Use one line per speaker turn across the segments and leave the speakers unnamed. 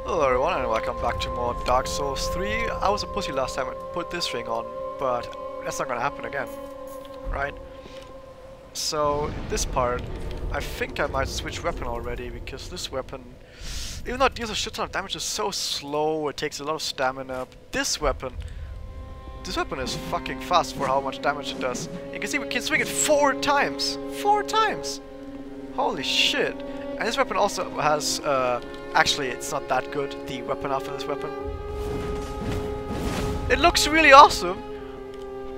Hello everyone and welcome back to more Dark Souls 3. I was a pussy last time I put this ring on, but that's not gonna happen again, right? So, in this part, I think I might switch weapon already, because this weapon, even though it deals a shit ton of damage, is so slow, it takes a lot of stamina. But this weapon is fucking fast for how much damage it does. You can see we can swing it 4 times! 4 times! Holy shit! And this weapon also has, actually it's not that good, the weapon after this weapon. It looks really awesome,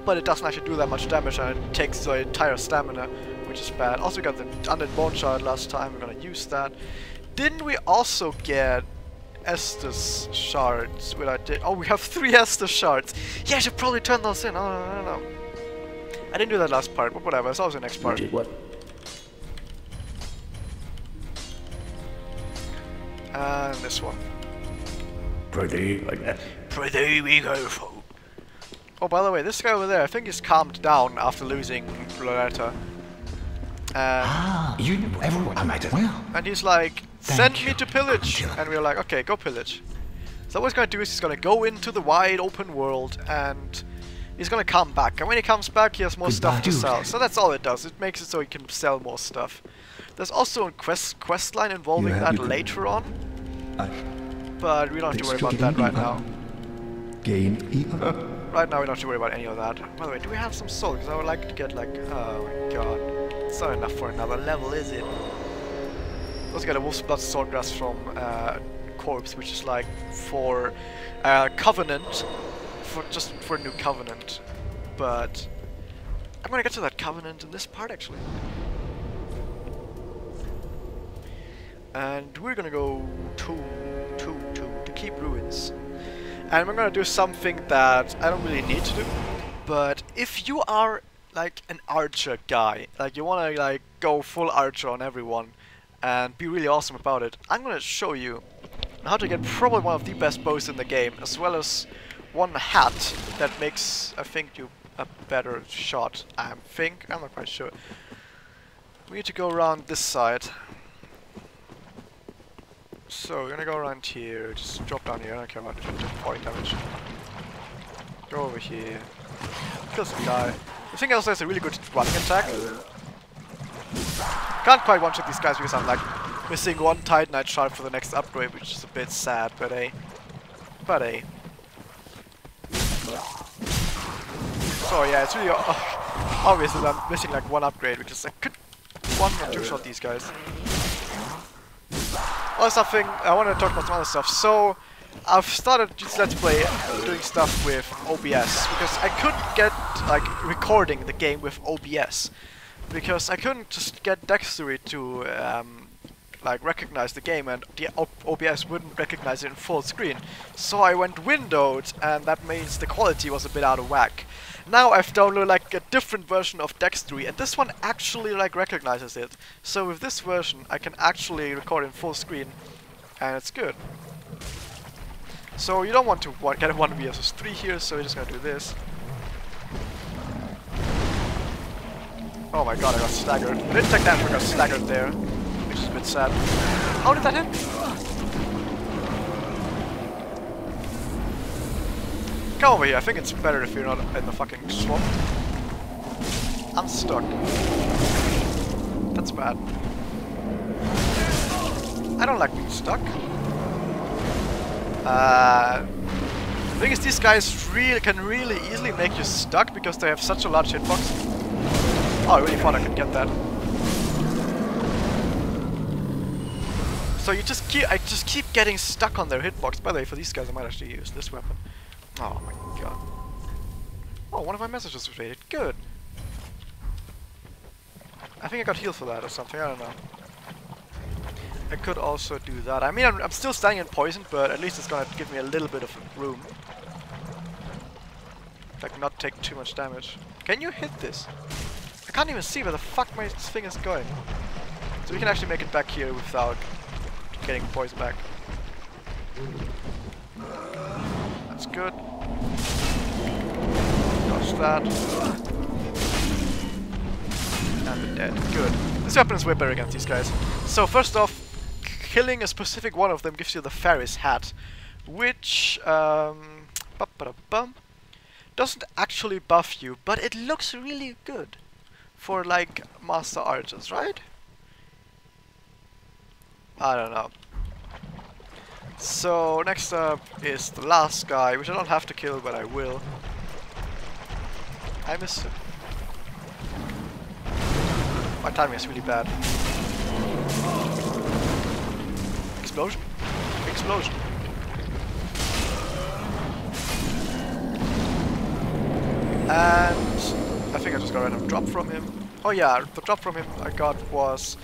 but it doesn't actually do that much damage and it takes the entire stamina, which is bad. Also we got the undead bone shard last time, we're gonna use that. Didn't we also get Estus shards? Oh, we have 3 Estus shards! Yeah, I should probably turn those in, no. I didn't do that last part, but whatever, it's always the next part.
What?
And this one.
Pretty like that.
Pretty we go for. Oh, by the way, this guy over there, I think he's calmed down after losing Loretta. And
You knew everyone. I might as well.
and he's like, send me to pillage!
Until-
And we're like, okay, go pillage. So what he's gonna do is he's gonna go into the wide open world and he's gonna come back. And when he comes back, he has more stuff to
Goodbye,
sell.
dude.
So that's all it does. It makes it so he can sell more stuff. There's also a quest line involving
You
that
happy?
later on,
I
but we don't have to worry
Extra
about that
game
right
eater.
now.
game eater.
Right now we don't have to worry about any of that. By the way, do we have some soul? Because I would like to get like... Oh my god. It's not enough for another level, is it? Also got a Wolf's Blood Swordgrass from Corpse, which is like for Covenant. Just for a new Covenant. But... I'm gonna get to that Covenant in this part actually. And we're gonna go to Keep Ruins. And we're gonna do something that I don't really need to do, but if you are like an archer guy, like you wanna like go full archer on everyone and be really awesome about it, I'm gonna show you how to get probably one of the best bows in the game, as well as one hat that makes, I think, you a better shot. I'm not quite sure. We need to go around this side. So we're gonna go around here, just drop down here, I don't care about the point damage. Go over here, kill some guy. The thing also has a really good running attack. Can't quite one-shot these guys because I'm like missing 1 Titanite shard for the next upgrade, which is a bit sad, but hey. So yeah, it's really obvious that I'm missing like 1 upgrade, because I could 1 or 2 shot these guys. Well, something I want to talk about some other stuff. So I've started this Let's Play doing stuff with OBS because I couldn't get like recording the game with OBS because I couldn't just get Dexterity to like recognize the game, and the OBS wouldn't recognize it in full screen. So I went windowed, and that means the quality was a bit out of whack. Now I've downloaded like a different version of Dexterity, and this one actually like recognizes it. So with this version I can actually record in full screen, and it's good. So you don't want to get a 1 vs 3 here, so we're just gonna do this. Oh my god, I got staggered. I didn't take that, I got staggered there, which is a bit sad. How did that hit me? Come over here, I think it's better if you're not in the fucking swamp. I'm stuck. That's bad. I don't like being stuck. The thing is, these guys can really easily make you stuck because they have such a large hitbox. Oh, I really thought I could get that. So I just keep getting stuck on their hitbox. By the way, for these guys I might actually use this weapon. Oh my god. Oh, one of my messages was rated. Good. I think I got healed for that or something, I don't know. I could also do that. I mean, I'm still standing in poison, but at least it's gonna give me a little bit of room. Like, not take too much damage. Can you hit this? I can't even see where the fuck my thing is going. So we can actually make it back here without getting poison back. That's good. Dodge that. And the dead. Good. This weapon is way better against these guys. So first off, killing a specific one of them gives you the Ferris hat, which doesn't actually buff you, but it looks really good for like master archers, right? I don't know. So next up is the last guy, which I don't have to kill, but I will. I missed it. My timing is really bad. Explosion? Explosion. And I think I just got a random drop from him. Oh yeah, the drop from him I got was...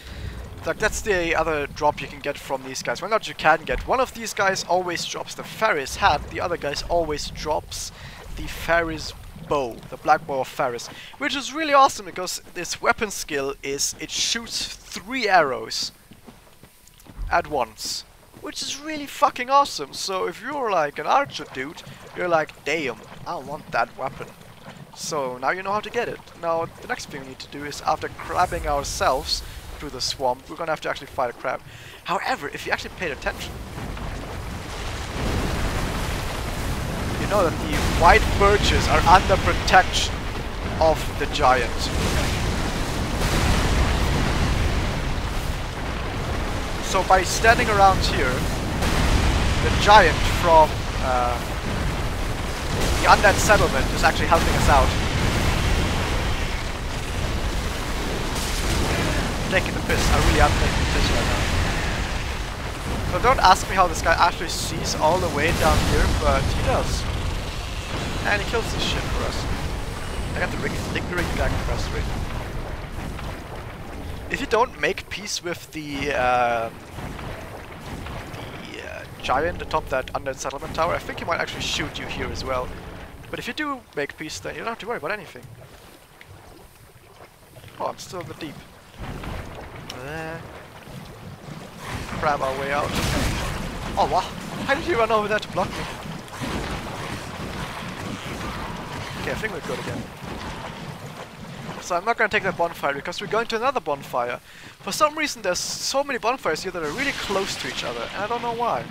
like, that's the other drop you can get from these guys. Well, not you can get. One of these guys always drops the Ferris hat. The other guys always drops the Ferris bow. The black bow of Ferris. Which is really awesome because this weapon skill is... it shoots 3 arrows at once. Which is really fucking awesome. So if you're like an archer dude, you're like, damn, I want that weapon. So now you know how to get it. Now the next thing we need to do is, after crabbing ourselves through the swamp, we're gonna have to actually fight a crab. However, if you actually paid attention, you know that the white birches are under protection of the giant. So by standing around here, the giant from the undead settlement is actually helping us out. Taking the piss. I really am taking the piss right now. So don't ask me how this guy actually sees all the way down here, but he does. And he kills this shit for us. I got the lingering gag press rate. If you don't make peace with the giant atop that undead settlement tower, I think he might actually shoot you here as well. But if you do make peace, then you don't have to worry about anything. Oh, I'm still in the deep. Grab our way out. Oh wow! How did you run over there to block me? Okay, I think we're good again. So I'm not gonna take that bonfire because we're going to another bonfire. For some reason there's so many bonfires here that are really close to each other, and I don't know why.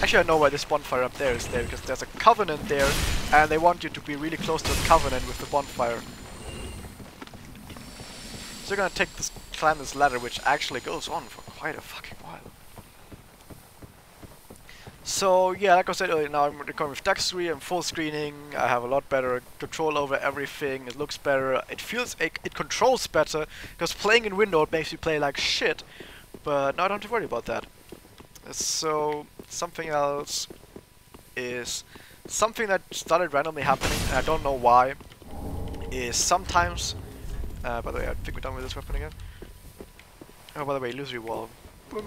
Actually I know why this bonfire up there is there, because there's a covenant there, and they want you to be really close to the covenant with the bonfire. So we're gonna climb this ladder, which actually goes on for quite a fucking while. So yeah, like I said earlier, now I'm recording with Dextery, I'm full screening, I have a lot better control over everything, it looks better, it feels, it controls better, because playing in window it makes you play like shit, but now I don't have to worry about that. So something else is something that started randomly happening, and I don't know why, is sometimes, by the way, I think we're done with this weapon again. Oh, by the way, illusory wall. Boom.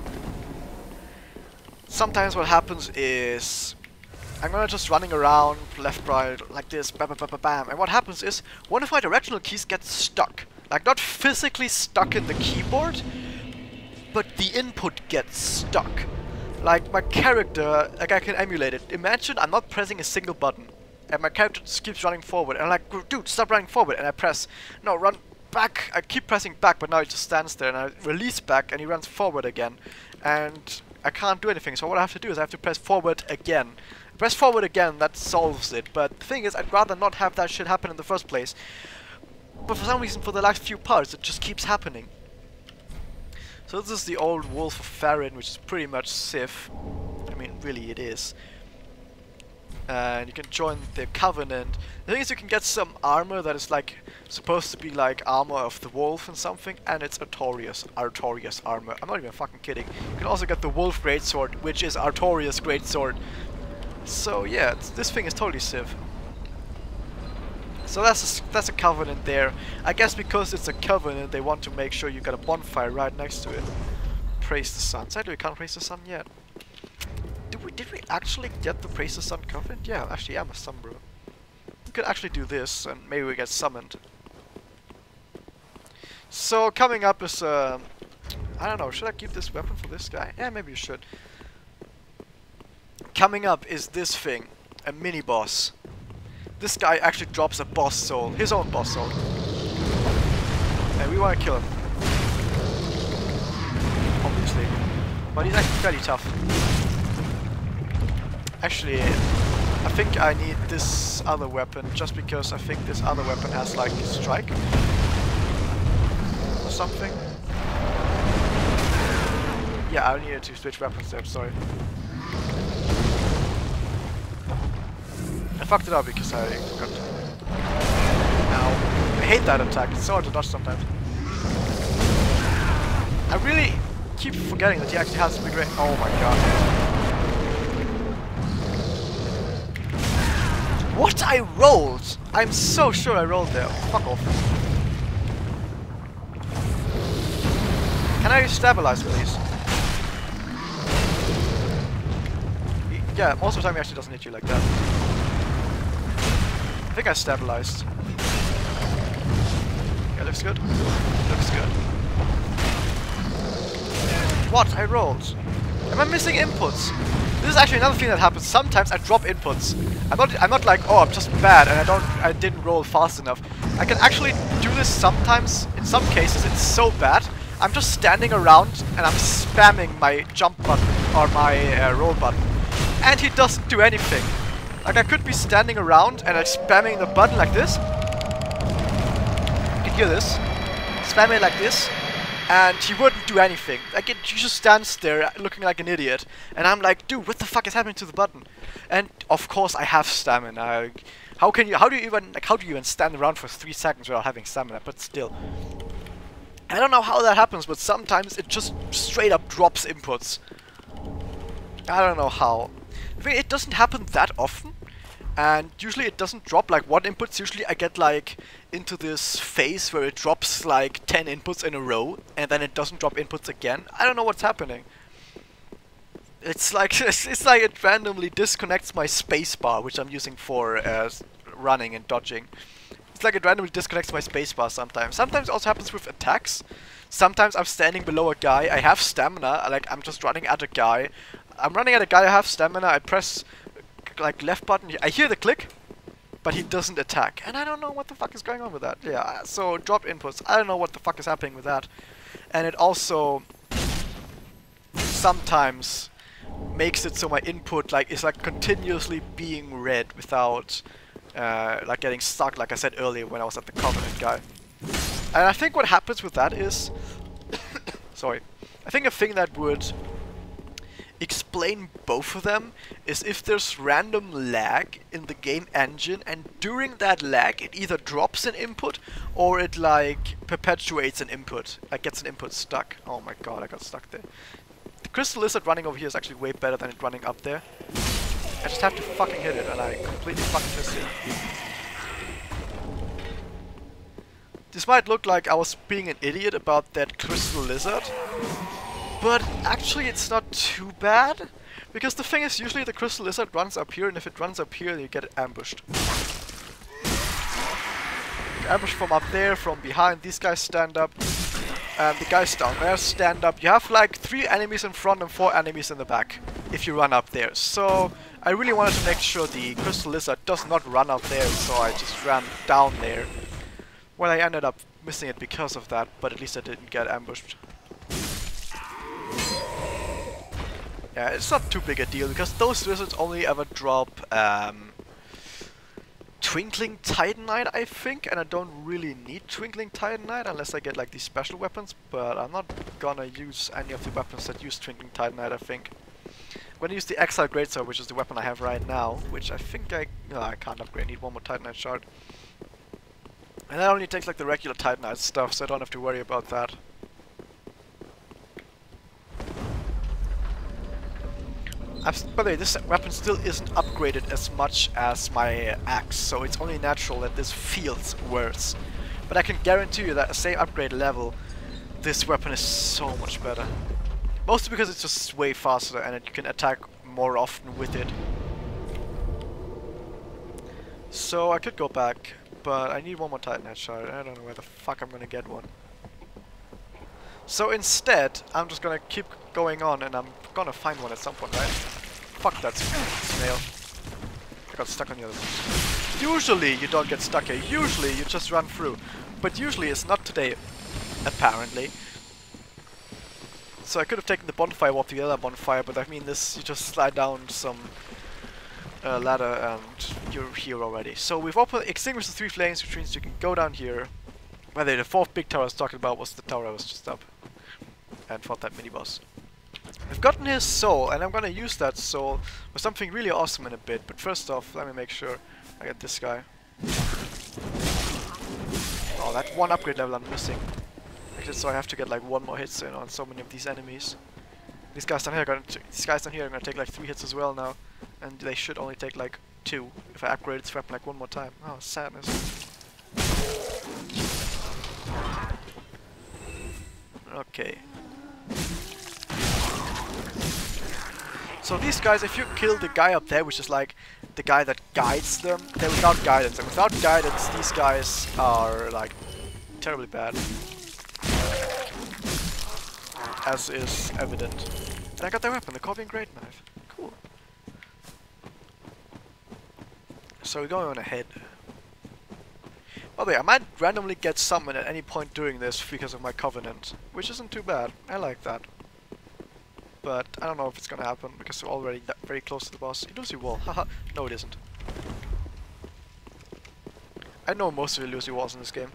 Sometimes what happens is I'm gonna just running around left, right, like this, bam, bam, bam, bam, bam. And what happens is one of my directional keys gets stuck. Like, not physically stuck in the keyboard, but the input gets stuck. Like, my character, like, I can emulate it. Imagine I'm not pressing a single button, and my character just keeps running forward. And I'm like, dude, stop running forward. And I press, no, run back. I keep pressing back, but now it just stands there. And I release back, and he runs forward again. And I can't do anything, so what I have to do is I have to press forward again. Press forward again, that solves it, but the thing is, I'd rather not have that shit happen in the first place. But for some reason, for the last few parts, it just keeps happening. So this is the old Wolf of Farin, which is pretty much Sif. I mean, really it is. And you can join the Covenant. The thing is, you can get some armor that is like supposed to be like armor of the wolf and something, and it's Artorias armor. I'm not even fucking kidding. You can also get the Wolf Greatsword, which is Artorias Greatsword. So yeah, this thing is totally Civ. So that's a Covenant there. I guess because it's a Covenant, they want to make sure you got a bonfire right next to it. Praise the sun. Sadly, we can't praise the sun yet. Did we actually get the Praise the Sun Covenant? Yeah, actually I'm a sun bro. We could actually do this and maybe we get summoned. So coming up is I don't know, should I keep this weapon for this guy? Yeah, maybe you should. Coming up is this thing, a mini boss. This guy actually drops a boss soul, his own boss soul. And we want to kill him. Oh But he's actually fairly tough. Actually, I think I need this other weapon just because I think this other weapon has like strike or something. Yeah, I needed to switch weapons there, sorry. I fucked it up because I forgot. Ow. I hate that attack, it's so hard to dodge sometimes. I really keep forgetting that he actually has a big range. Oh my god. What I rolled! I'm so sure I rolled there. Fuck off. Can I stabilize, please? Yeah, most of the time he actually doesn't hit you like that. I think I stabilized. Yeah, looks good. Looks good. What? I rolled. Am I missing inputs? This is actually another thing that happens. Sometimes I drop inputs. I'm not like, oh, I'm just bad and I didn't roll fast enough. I can actually do this sometimes. In some cases it's so bad. I'm just standing around and I'm spamming my jump button or my roll button. And he doesn't do anything. Like I could be standing around and like spamming the button like this. You can hear this. Spamming like this. And he wouldn't do anything. Like he just stands there looking like an idiot. And I'm like, dude, what the fuck is happening to the button? And of course I have stamina. How do you even stand around for 3 seconds without having stamina? But still. I don't know how that happens, but sometimes it just straight up drops inputs. I don't know how. It doesn't happen that often. And usually it doesn't drop like 1 input. Usually I get like into this phase where it drops like 10 inputs in a row and then it doesn't drop inputs again. I don't know what's happening. It's like it randomly disconnects my spacebar, which I'm using for running and dodging. It's like it randomly disconnects my spacebar sometimes. Sometimes it also happens with attacks. Sometimes I'm standing below a guy, I have stamina, like I'm just running at a guy. I'm running at a guy, I have stamina, I press like left button, I hear the click, but he doesn't attack. And I don't know what the fuck is going on with that. Yeah, so drop inputs, I don't know what the fuck is happening with that. And it also sometimes makes it so my input like is like continuously being read without like getting stuck, like I said earlier when I was at the Covenant guy. And I think what happens with that is sorry, I think a thing that would explain both of them is if there's random lag in the game engine, and during that lag it either drops an input or it like perpetuates an input, like gets an input stuck. Oh my god, I got stuck there. The Crystal Lizard running over here is actually way better than it running up there. I just have to fucking hit it and I completely fucking missed it. This might look like I was being an idiot about that Crystal Lizard, but actually it's not too bad, because the thing is usually the Crystal Lizard runs up here, and if it runs up here you get ambushed. Ambushed from up there, from behind, these guys stand up, and the guys down there stand up. You have like 3 enemies in front and 4 enemies in the back if you run up there. So I really wanted to make sure the Crystal Lizard does not run up there, so I just ran down there. Well, I ended up missing it because of that, but at least I didn't get ambushed. Yeah, it's not too big a deal, because those lizards only ever drop Twinkling Titanite, I think, and I don't really need Twinkling Titanite unless I get like these special weapons, but I'm not gonna use any of the weapons that use Twinkling Titanite, I think. I'm gonna use the Exile Greatsword, which is the weapon I have right now, which I think I can't upgrade, I need 1 more Titanite shard. And that only takes like the regular Titanite stuff, so I don't have to worry about that. By the way, this weapon still isn't upgraded as much as my axe, so it's only natural that this feels worse. But I can guarantee you that at the same upgrade level, this weapon is so much better. Mostly because it's just way faster and you can attack more often with it. So I could go back, but I need 1 more Titanite shard, and I don't know where the fuck I'm gonna get one. So instead, I'm just gonna keep going on, and I'm gonna find one at some point, right? Fuck that snail. I got stuck on the other one. Usually you don't get stuck here, usually you just run through. But usually it's not today, apparently. So I could have taken the bonfire warp to the other bonfire, but I mean this, you just slide down some ladder and you're here already. So we've extinguished the 3 flames, which means you can go down here. By the way, the 4th big tower I was talking about was the tower I was just up and fought that mini boss. I've gotten his soul, and I'm gonna use that soul for something really awesome in a bit. But first off, let me make sure I get this guy. Oh, that one upgrade level I'm missing. Actually, so I have to get like 1 more hits in on so many of these enemies. These guys down here are gonna take like 3 hits as well now, and they should only take like 2 if I upgrade its weapon like 1 more time. Oh, sadness. Okay. So these guys, if you kill the guy up there, which is like the guy that guides them, they're without guidance. And without guidance, these guys are like terribly bad. As is evident. And I got their weapon, the Corvian Great Knife. Cool. So we're going on ahead. By the way, I might randomly get summoned at any point during this because of my Covenant, which isn't too bad. I like that. But I don't know if it's gonna happen because we're already very close to the boss. Illusory wall, haha. No, it isn't. I know most of the illusory walls in this game.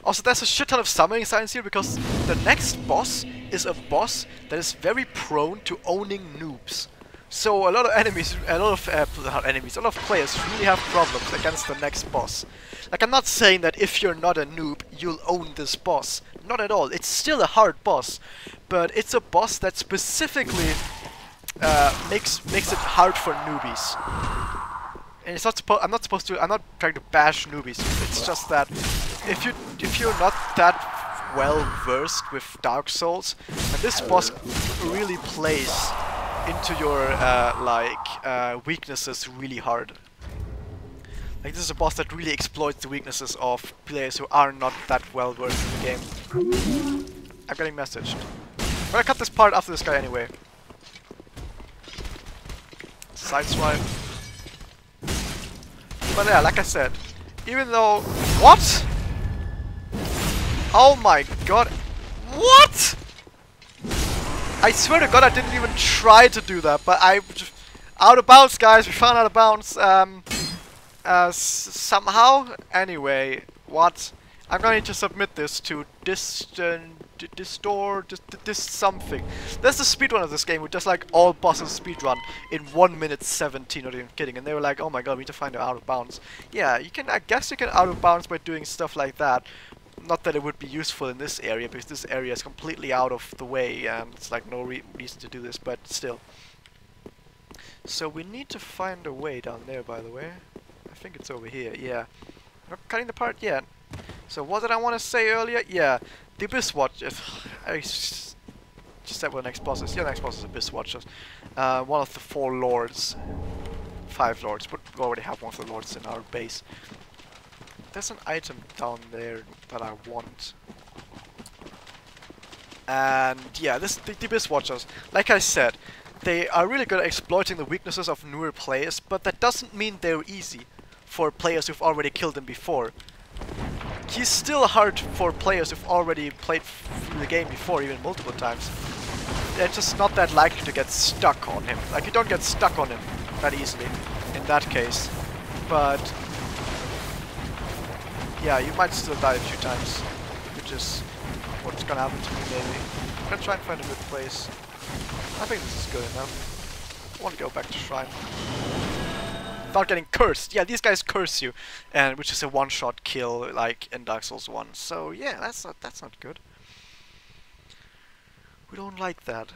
Also, there's a shit ton of summoning signs here because the next boss is a boss that is very prone to owning noobs. So a lot of enemies, a lot of players really have problems against the next boss. Like, I'm not saying that if you're not a noob, you'll own this boss. Not at all. It's still a hard boss, but it's a boss that specifically makes it hard for newbies. And it's not I'm not trying to bash newbies. It's just that if you're not that well versed with Dark Souls, and this boss really plays into your weaknesses really hard. Like, this is a boss that really exploits the weaknesses of players who are not that well versed in the game. I'm getting messaged. I'm gonna cut this part after this guy anyway. Sideswipe. But yeah, like I said, even though... What?! Oh my god. What?! I swear to god I didn't even try to do that, but I... Out of bounds, guys! We found out of bounds. Somehow? Anyway, what? I'm going to submit this to this something. There's the speedrun of this game who does like all bosses speedrun in 1 minute 17, not even kidding, and they were like, oh my god, we need to find out of bounds. Yeah, you can, I guess you can out of bounds by doing stuff like that. Not that it would be useful in this area, because this area is completely out of the way and it's like no reason to do this, but still. So we need to find a way down there, by the way. I think it's over here, yeah. Not cutting the part yet. So what did I want to say earlier? Yeah, the Abyss Watchers. I just said what the next boss is. Yeah, the next boss is Abyss Watchers. One of the 4 lords. 5 lords, but we already have one of the lords in our base. There's an item down there that I want. And yeah, the Abyss Watchers. Like I said, they are really good at exploiting the weaknesses of newer players, but that doesn't mean they're easy for players who've already killed him before. He's still hard for players who've already played through the game before, even multiple times. They're just not that likely to get stuck on him. Like, you don't get stuck on him that easily in that case. But yeah, you might still die a few times, which is what's gonna happen to me maybe. I'm gonna try and find a good place. I think this is good enough. I want to go back to Shrine. Without getting cursed. Yeah, these guys curse you, and which is a one-shot kill like in Dark Souls 1. So yeah, that's not good. We don't like that.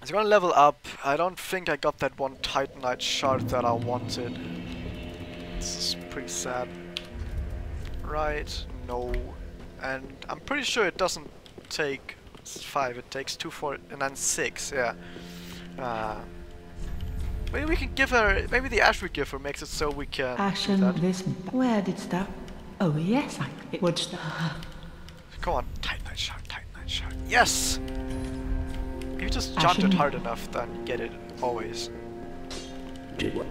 So we're gonna level up. I don't think I got that one Titanite shard that I wanted. This is pretty sad. Right? No. And I'm pretty sure it doesn't take 5. It takes 2, 4, and then 6. Yeah. Maybe we can give her. Maybe the ash we give her makes it so we can.
Ashen, this. Where did stuff? Oh yes, it would start.
Come on, Titanite shard, Titanite shard. Yes. If you just jump it hard enough, then you get it always.
Did what?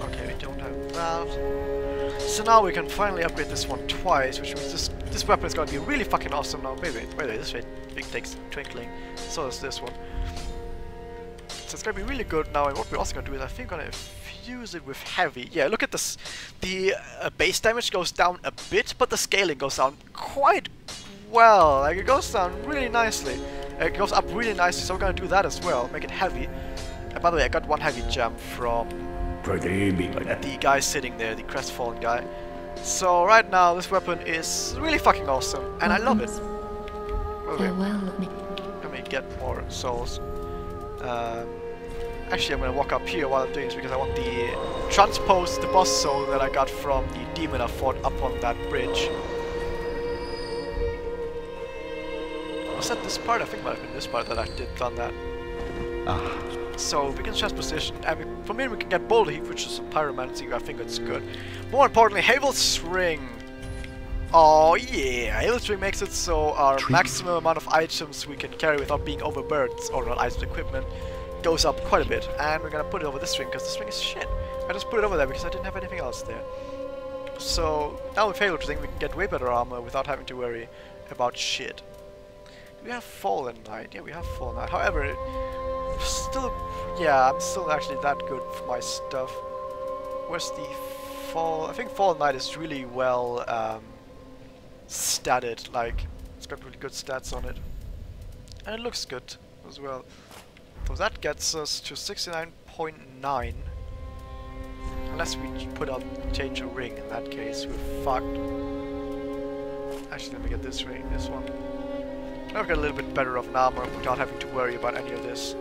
Okay, we don't have that. So now we can finally upgrade this one twice, which means this weapon is gonna be really fucking awesome now. Wait, this way. big takes twinkling. So does this one. So it's gonna be really good now. And what we're also gonna do is I think we're gonna fuse it with heavy. Yeah, look at this. The base damage goes down a bit, but the scaling goes down quite well. Like it goes down really nicely. It goes up really nicely. So we're gonna do that as well. Make it heavy. And by the way, I got one heavy gem from the guy sitting there, the crestfallen guy. So right now, this weapon is really fucking awesome, and I love it. Okay. Let me get more souls. Actually, I'm gonna walk up here while I'm doing this because I want the transpose the boss soul that I got from the demon I fought up on that bridge. Was that this part? I think it might have been this part that I did done that. So we can transposition, and from here we can get Boulder Heap, which is some pyromancy. I think it's good. More importantly, Havel's Ring. Oh yeah, Havel's Ring makes it so our maximum amount of items we can carry without being overburdened, or not items, equipment, goes up quite a bit. And we're gonna put it over this ring because this ring is shit. I just put it over there because I didn't have anything else there. So now with Havel's Ring we can get way better armor without having to worry about shit. Do we have Fallen Knight? Yeah, we have Fallen Knight. However, still, yeah, I'm still actually that good for my stuff. Where's the Fall? I think Fallen Knight is really well statted. Like, it's got really good stats on it, and it looks good as well. So that gets us to 69.9. Unless we change a ring. In that case, we're fucked. Actually, let me get this ring. This one. I've got a little bit better of an armor without having to worry about any of this.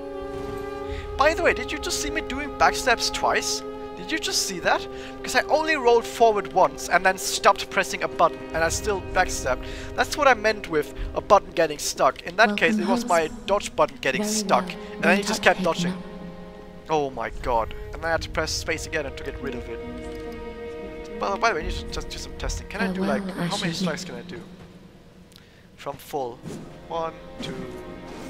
By the way, did you just see me doing backstabs twice? Did you just see that? Because I only rolled forward once and then stopped pressing a button and I still backstabbed. That's what I meant with a button getting stuck. In that case, it was my dodge button getting stuck. And then he just kept dodging. Oh my god. And then I had to press space again and to get rid of it. By the way, I need to just do some testing. Can I do like, how many strikes can I do? From full. 1, 2,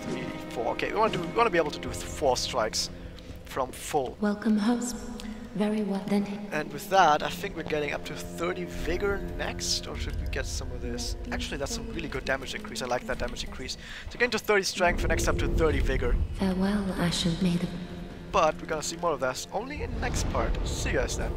3, 4. Okay, we want to be able to do 4 strikes from full.
Welcome, host. Very well then. And
with that, I think we're getting up to 30 vigor next, or should we get some of this? Actually, that's some really good damage increase. I like that damage increase. So getting to 30 strength and next up to 30 vigor.
Farewell, Ashen Maiden.
But we're gonna see more of that only in the next part. See you guys then.